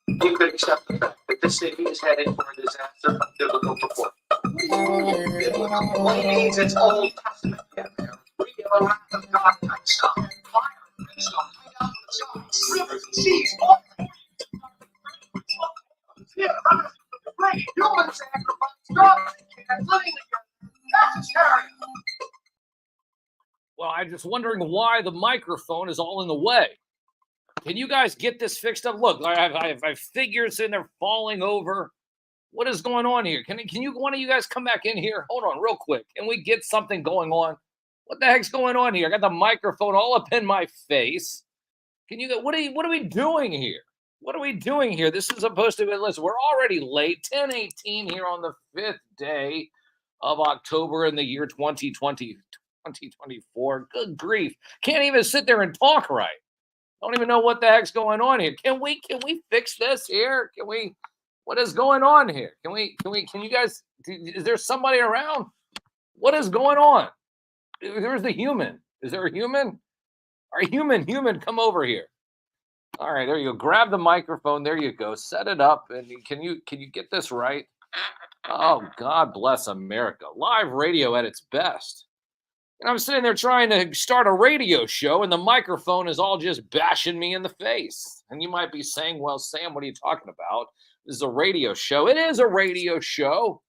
You could accept the fact that the city is headed for a disaster of biblical proportions. Biblical means it's Old Testament. Yeah, we have a wrath of God type stuff. Fire and brimstone coming down from the sky. Rivers and seas. All yeah, great human sacrifice. God and living together. That's hysteria. Well, I'm just wondering why the microphone is all in the way. Can you guys get this fixed up? Look, I have figures in there falling over. What is going on here? Can you one of you guys come back in here? Hold on real quick. Can we get something going on? What the heck's going on here? I got the microphone all up in my face. Can you what are we doing here? What are we doing here? This is supposed to be, listen, we're already late, 10:18 here on the 5th day of October in the year 2024. Good grief. Can't even sit there and talk right. Don't even know what the heck's going on here. Can we fix this here? What is going on here? Can you guys, is there somebody around? What is going on? Where's the human? Is there a human? Our human, come over here. All right, there you go. Grab the microphone. There you go. Set it up. And can you get this right? Oh, God bless America. Live radio at its best. And I'm sitting there trying to start a radio show, and the microphone is all just bashing me in the face. And you might be saying, well, Sam, what are you talking about? This is a radio show. It is a radio show.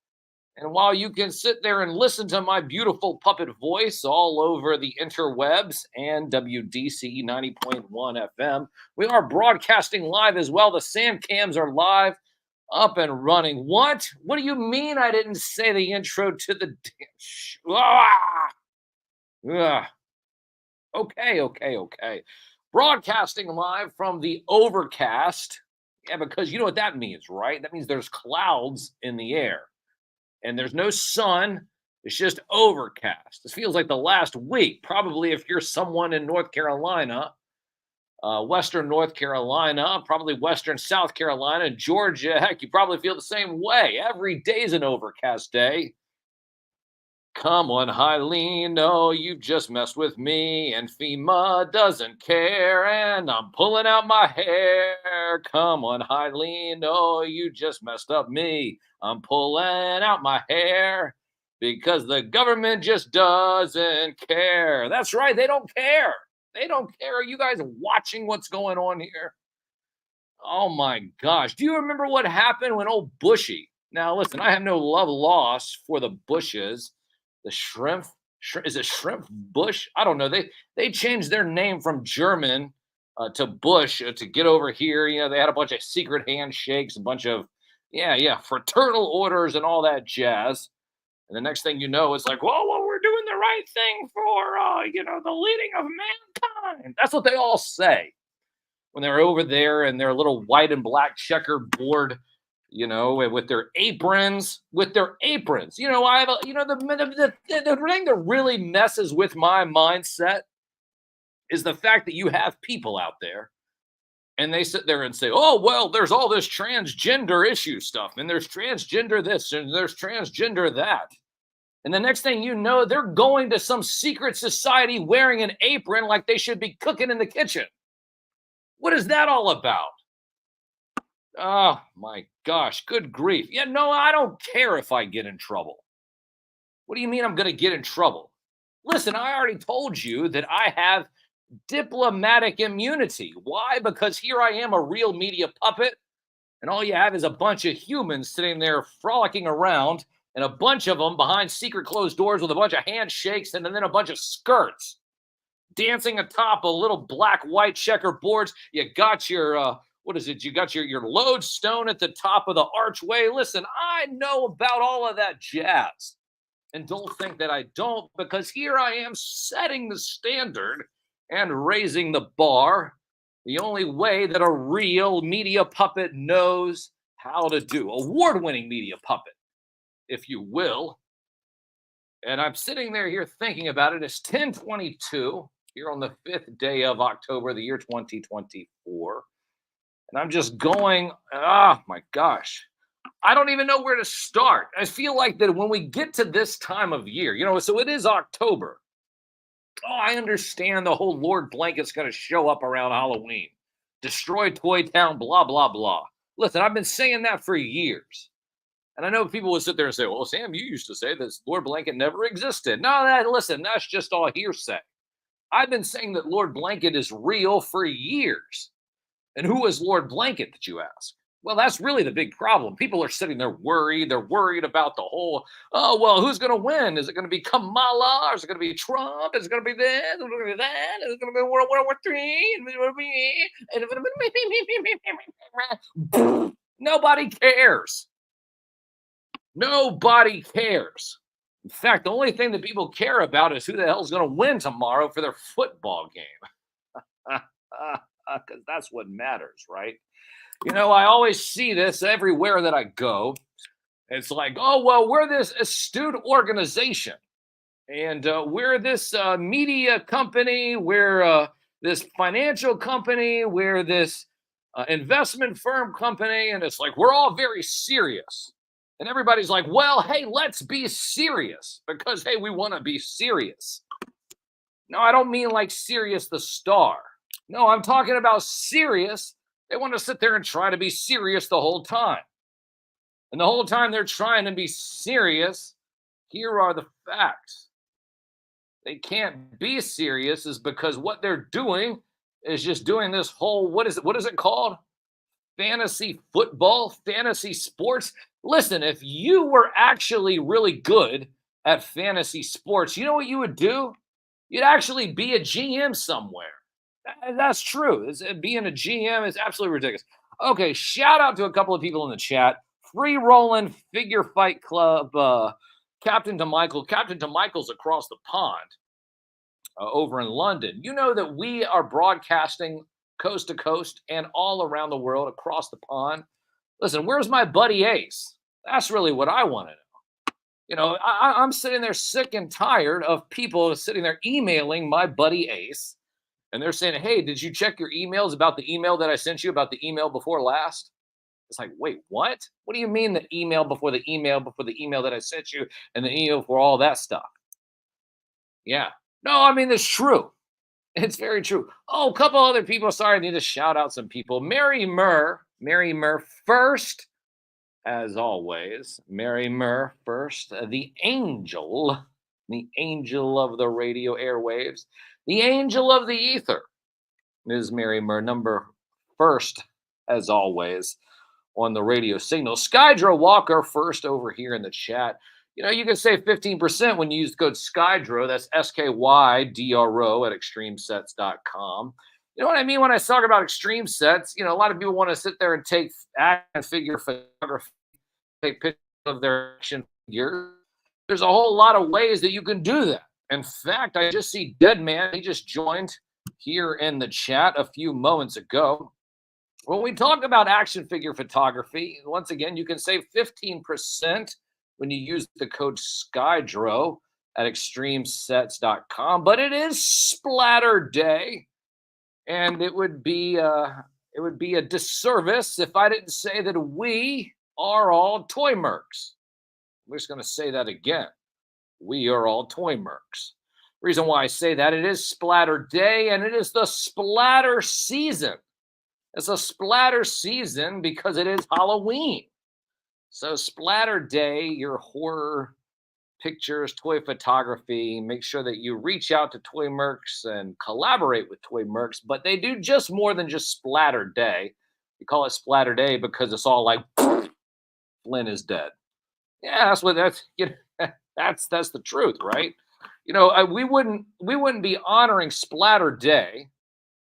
And while you can sit there and listen to my beautiful puppet voice all over the interwebs and WDCE 90.1 FM, we are broadcasting live as well. The Sam cams are live, up and running. What? What do you mean I didn't say the intro to the damn show? Okay. Broadcasting live from the overcast. Yeah, because you know what that means, right? That means there's clouds in the air. And there's no sun. It's just overcast. This feels like the last week. Probably if you're someone in North Carolina, Western North Carolina, probably Western South Carolina, Georgia, heck, you probably feel the same way. Every day's an overcast day. Come on, Eileen, no, you've just messed with me, and FEMA doesn't care, and I'm pulling out my hair. Come on, Eileen, no, you just messed up me. I'm pulling out my hair because the government just doesn't care. That's right, they don't care. They don't care. Are you guys watching what's going on here? Oh, my gosh. Do you remember what happened when old Bushy? Now, listen, I have no love lost for the Bushes. The shrimp, is it Shrimp Bush? I don't know. They changed their name from German to Bush to get over here. You know, they had a bunch of secret handshakes, a bunch of, fraternal orders and all that jazz. And the next thing you know, it's like, well, we're doing the right thing for, the leading of mankind. That's what they all say when they're over there in their little white and black checkerboard, with their aprons. I have the thing that really messes with my mindset is the fact that you have people out there and they sit there and say, oh, well, there's all this transgender issue stuff and there's transgender this and there's transgender that. And the next thing you know, they're going to some secret society wearing an apron like they should be cooking in the kitchen. What is that all about? Oh, my gosh. Good grief. Yeah, no, I don't care if I get in trouble. What do you mean I'm going to get in trouble? Listen, I already told you that I have diplomatic immunity. Why? Because here I am, a real media puppet, and all you have is a bunch of humans sitting there frolicking around and a bunch of them behind secret closed doors with a bunch of handshakes and then a bunch of skirts dancing atop a little black white checkerboards. You got your what is it? You got your lodestone at the top of the archway. Listen, I know about all of that jazz. And don't think that I don't, because here I am setting the standard and raising the bar the only way that a real media puppet knows how to do. Award-winning media puppet, if you will. And I'm sitting there here thinking about it. It's 10:22 here on the 5th day of October, the year 2024. And I'm just going, oh my gosh, I don't even know where to start. I feel like that when we get to this time of year, so it is October. Oh, I understand the whole Lord Blanket's going to show up around Halloween, destroy Toy Town, blah, blah, blah. Listen, I've been saying that for years. And I know people would sit there and say, well, Sam, you used to say this Lord Blanket never existed. No, listen, that's just all hearsay. I've been saying that Lord Blanket is real for years. And who is Lord Blanket, that you ask? Well, that's really the big problem. People are sitting there worried. They're worried about the whole, oh, well, who's going to win? Is it going to be Kamala? Or is it going to be Trump? Is it going to be this? Is it going to be that? Is it going to be World War III? Nobody cares. Nobody cares. In fact, the only thing that people care about is who the hell's going to win tomorrow for their football game. Because that's what matters, right? I always see this everywhere that I go. It's like, oh, well, we're this astute organization. And we're this media company. We're this financial company. We're this investment firm company. And it's like, we're all very serious. And everybody's like, well, hey, let's be serious. Because, hey, we want to be serious. No, I don't mean like Sirius the Star. No, I'm talking about serious. They want to sit there and try to be serious the whole time. And the whole time they're trying to be serious, here are the facts. They can't be serious is because what they're doing is just doing this whole, what is it called? Fantasy football, fantasy sports. Listen, if you were actually really good at fantasy sports, you know what you would do? You'd actually be a GM somewhere. That's true. Being a GM is absolutely ridiculous. Okay, shout out to a couple of people in the chat. Free Rolling Figure Fight Club, Captain DeMichael. Captain DeMichael's across the pond over in London. You know that we are broadcasting coast to coast and all around the world across the pond. Listen, where's my buddy Ace? That's really what I want to know. I'm sitting there sick and tired of people sitting there emailing my buddy Ace. And they're saying, hey, did you check your emails about the email that I sent you about the email before last? It's like, wait, what? What do you mean the email before the email that I sent you and the email for all that stuff? Yeah. No, I mean, it's true. It's very true. Oh, a couple other people. Sorry, I need to shout out some people. Mary Murr first, as always. Mary Murr first. The angel of the radio airwaves. The angel of the ether, Ms. Mary Murr, number first, as always, on the radio signal. Skydro Walker, first over here in the chat. You can save 15% when you use the code SKYDRO. That's SKYDRO at extremesets.com. You know what I mean when I talk about extreme sets? A lot of people want to sit there and take action figure photography, take pictures of their action figures. There's a whole lot of ways that you can do that. In fact, I just see Dead Man. He just joined here in the chat a few moments ago. When we talk about action figure photography, once again, you can save 15% when you use the code SKYDRO at extremesets.com. But it is Splatter Day, and it would be a disservice if I didn't say that we are all toy mercs. I'm just going to say that again. We are all toy mercs. Reason why I say that, it is Splatter Day, and it is the splatter season. It's a splatter season because it is Halloween. So Splatter Day, your horror pictures, toy photography, make sure that you reach out to Toy Mercs and collaborate with Toy Mercs, but they do just more than just Splatter Day. We call it Splatter Day because it's all like, Flynn is dead. Yeah, that's the truth, right? We wouldn't be honoring Splatter Day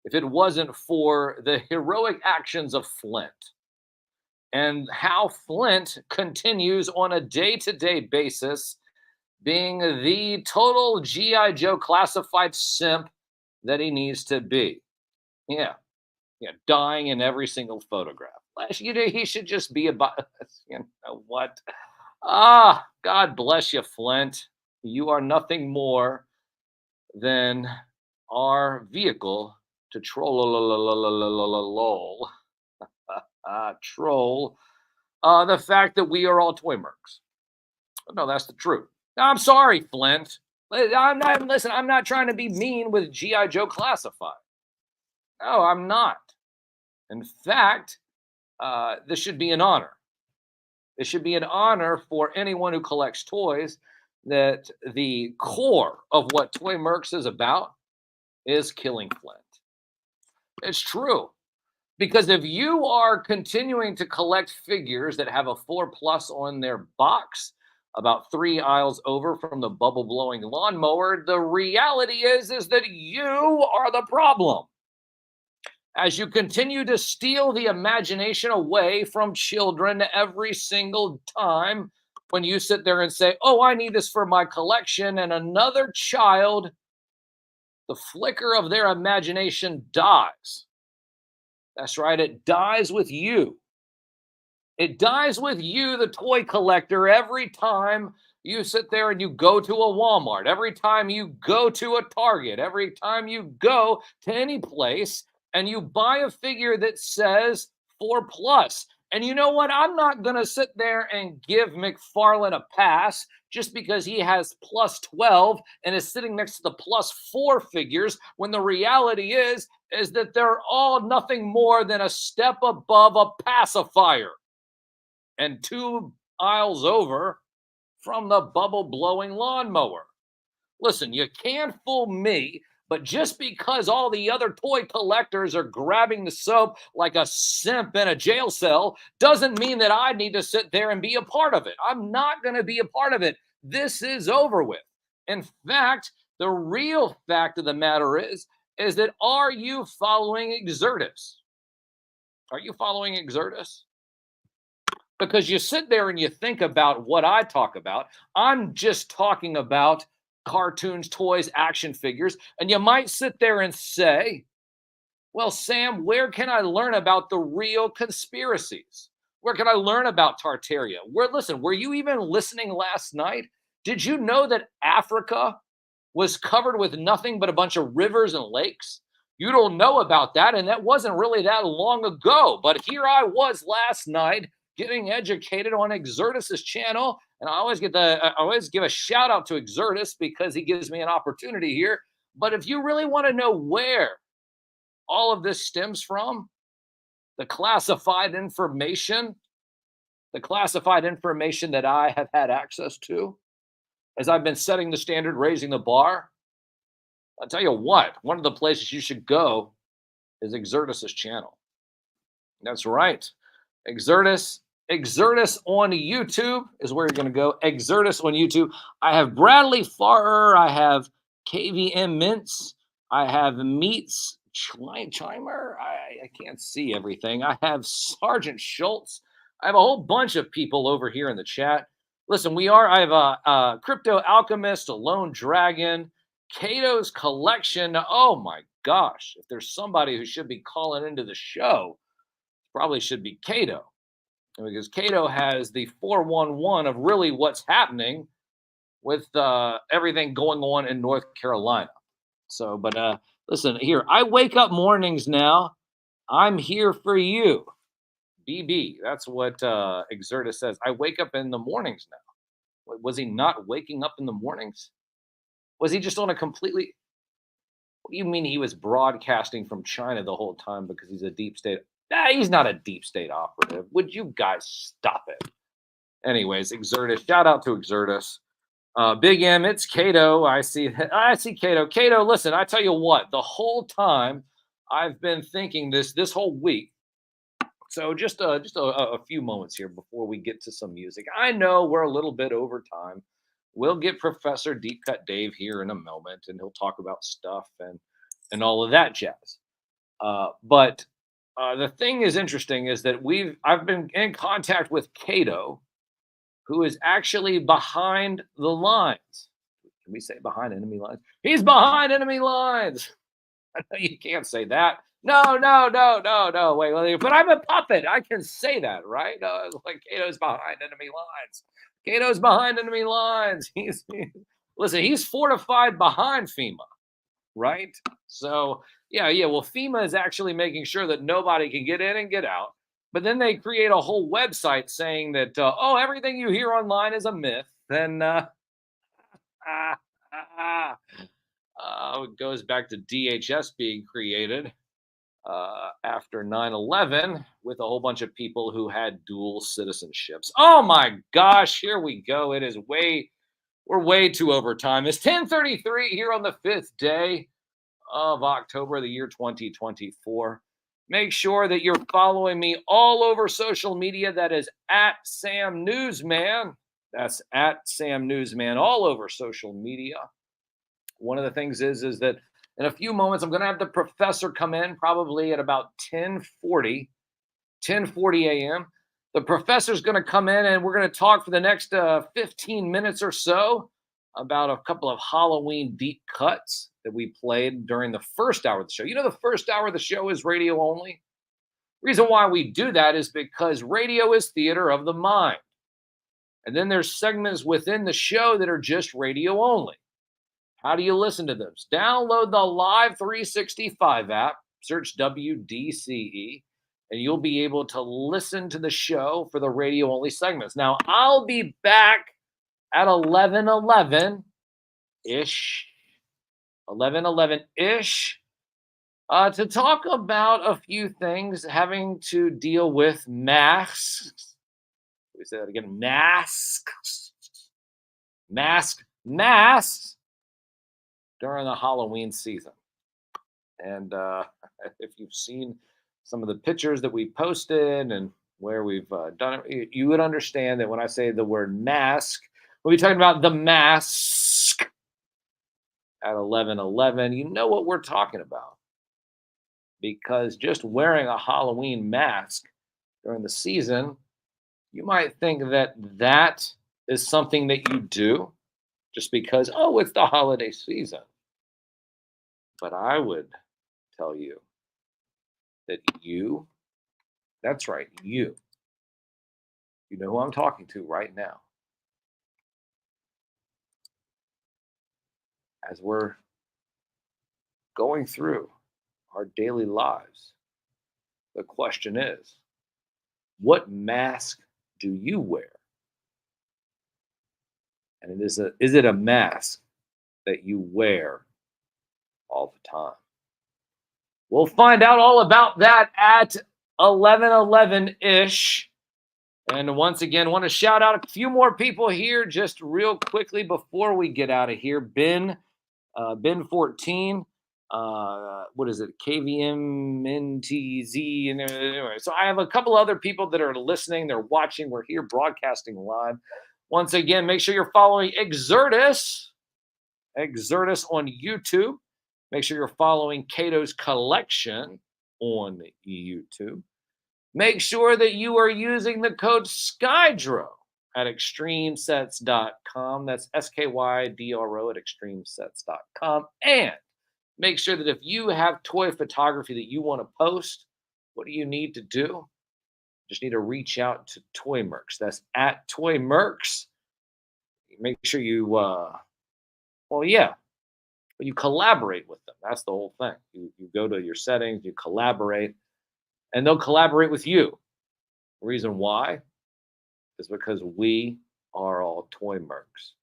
if it wasn't for the heroic actions of Flint and how Flint continues on a day-to-day basis being the total GI Joe classified simp that he needs to be. Yeah, yeah, dying in every single photograph. He should just be about. You know what? God bless you, Flint. You are nothing more than our vehicle to troll the fact that we are all toy mercs. No, that's the truth. I'm sorry, Flint. I'm not trying to be mean with GI Joe Classified. No, I'm not. In fact, this should be an honor. It should be an honor for anyone who collects toys that the core of what Toy Mercs is about is killing Flint. It's true. Because if you are continuing to collect figures that have a 4+ on their box, about 3 aisles over from the bubble blowing lawnmower, the reality is that you are the problem. As you continue to steal the imagination away from children every single time when you sit there and say, oh, I need this for my collection, and another child, the flicker of their imagination dies. That's right, it dies with you. It dies with you, the toy collector, every time you sit there and you go to a Walmart, every time you go to a Target, every time you go to any place and you buy a figure that says 4+. And you know what? I'm not going to sit there and give McFarlane a pass just because he has +12 and is sitting next to the +4 figures when the reality is that they're all nothing more than a step above a pacifier and 2 aisles over from the bubble blowing lawnmower. Listen, you can't fool me, but just because all the other toy collectors are grabbing the soap like a simp in a jail cell doesn't mean that I need to sit there and be a part of it. I'm not going to be a part of it. This is over with. In fact, the real fact of the matter is that are you following Exertus? Are you following Exertus? Because you sit there and you think about what I talk about. I'm just talking about cartoons, toys, action figures. And you might sit there and say, well, Sam, where can I learn about the real conspiracies? Where can I learn about Tartaria? Were you even listening last night? Did you know that Africa was covered with nothing but a bunch of rivers and lakes? You don't know about that, and that wasn't really that long ago. But here I was last night getting educated on Exertus's channel, and I always give a shout out to Exertus because he gives me an opportunity here. But if you really want to know where all of this stems from, the classified information that I have had access to, as I've been setting the standard, raising the bar, I'll tell you what, one of the places you should go is Exertus's channel. That's right. Exertus on YouTube is where you're going to go. Exertus on YouTube. I have Bradley Farrer. I have KVM Mintz. I have Meats Chimer. I can't see everything. I have Sergeant Schultz. I have a whole bunch of people over here in the chat. Listen, I have a Crypto Alchemist, a Lone Dragon, Cato's Collection. Oh my gosh. If there's somebody who should be calling into the show, probably should be Cato. Because Cato has the 411 of really what's happening with everything going on in North Carolina. So, but listen, here, I wake up mornings now. I'm here for you. BB, that's what Exertus says. I wake up in the mornings now. Was he not waking up in the mornings? Was he just on a completely... What do you mean he was broadcasting from China the whole time because he's a deep state... he's not a deep state operative. Would you guys stop it? Anyways, Exertus. Shout out to Exertus. Big M, it's Cato. I see Cato. Cato, listen, I tell you what, the whole time I've been thinking this whole week, So just a few moments here before we get to some music. I know we're a little bit over time. We'll get Professor Deep Cut Dave here in a moment, and he'll talk about stuff and all of that jazz. But the thing is interesting is that I've been in contact with Cato, who is actually behind the lines. Can we say behind enemy lines? He's behind enemy lines. I know you can't say that. No, no, no, no, no. Wait. But I'm a puppet. I can say that, right? Like Cato's behind enemy lines. Cato's behind enemy lines. Listen. He's fortified behind FEMA, right? So yeah. Well, FEMA is actually making sure that nobody can get in and get out. But then they create a whole website saying that everything you hear online is a myth. Then ah, ah, it goes back to DHS being created after 9/11 with a whole bunch of people who had dual citizenships. Oh my gosh, here we go. We're way too over time. It's 10:33 here on the 5th day of October, the year 2024. Make sure that you're following me all over social media. That is at Sam Newsman. That's at Sam Newsman all over social media. One of the things is that in a few moments, I'm going to have the professor come in probably at about 10:40 a.m. The professor's going to come in and we're going to talk for the next 15 minutes or so about a couple of Halloween deep cuts that we played during the first hour of the show. You know, the first hour of the show is radio only. Reason why we do that is because radio is theater of the mind. And then there's segments within the show that are just radio only. How do you listen to those? Download the Live 365 app, search WDCE, and you'll be able to listen to the show for the radio only segments. Now, I'll be back at 11:11-ish, to talk about a few things having to deal with masks. Let me say that again. Masks during the Halloween season. And if you've seen some of the pictures that we posted and where we've done it, you would understand that when I say the word mask, we'll be talking about the mask at 11:11. You know what we're talking about. Because just wearing a Halloween mask during the season, you might think that that is something that you do just because, it's the holiday season. But I would tell you that that's right, you know who I'm talking to right now. As we're going through our daily lives, the question is, what mask do you wear? And is it a mask that you wear all the time? We'll find out all about that at 11:11-ish. And once again, want to shout out a few more people here just real quickly before we get out of here. Ben 14, what is it? KVMNTZ. And anyway, so I have a couple other people that are listening. They're watching. We're here broadcasting live. Once again, make sure you're following Exertus on YouTube. Make sure you're following Cato's Collection on YouTube. Make sure that you are using the code SKYDRO at extremesets.com. That's SKYDRO at extremesets.com. And make sure that if you have toy photography that you want to post, what do you need to do? Just need to reach out to Toy Mercs. That's at Toy Mercs. Make sure you, you collaborate with them. That's the whole thing. You go to your settings, you collaborate, and they'll collaborate with you. The reason why is because we are all Toy Mercs.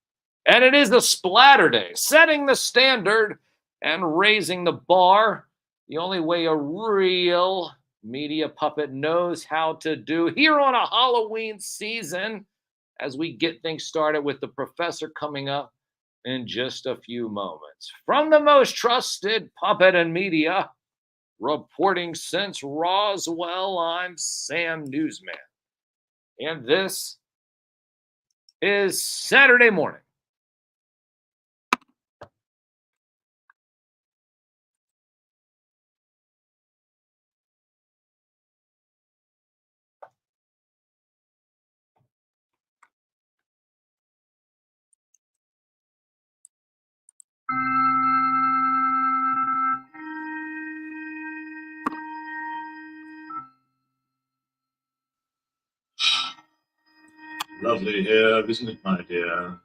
And it is the Splatter Day, setting the standard and raising the bar. The only way a real media puppet knows how to do here on a Halloween season, as we get things started with the professor coming up in just a few moments. From the most trusted puppet in media, Reporting since Roswell, I'm Sam Newsman. And this is Saturday morning. Lovely here, isn't it, my dear?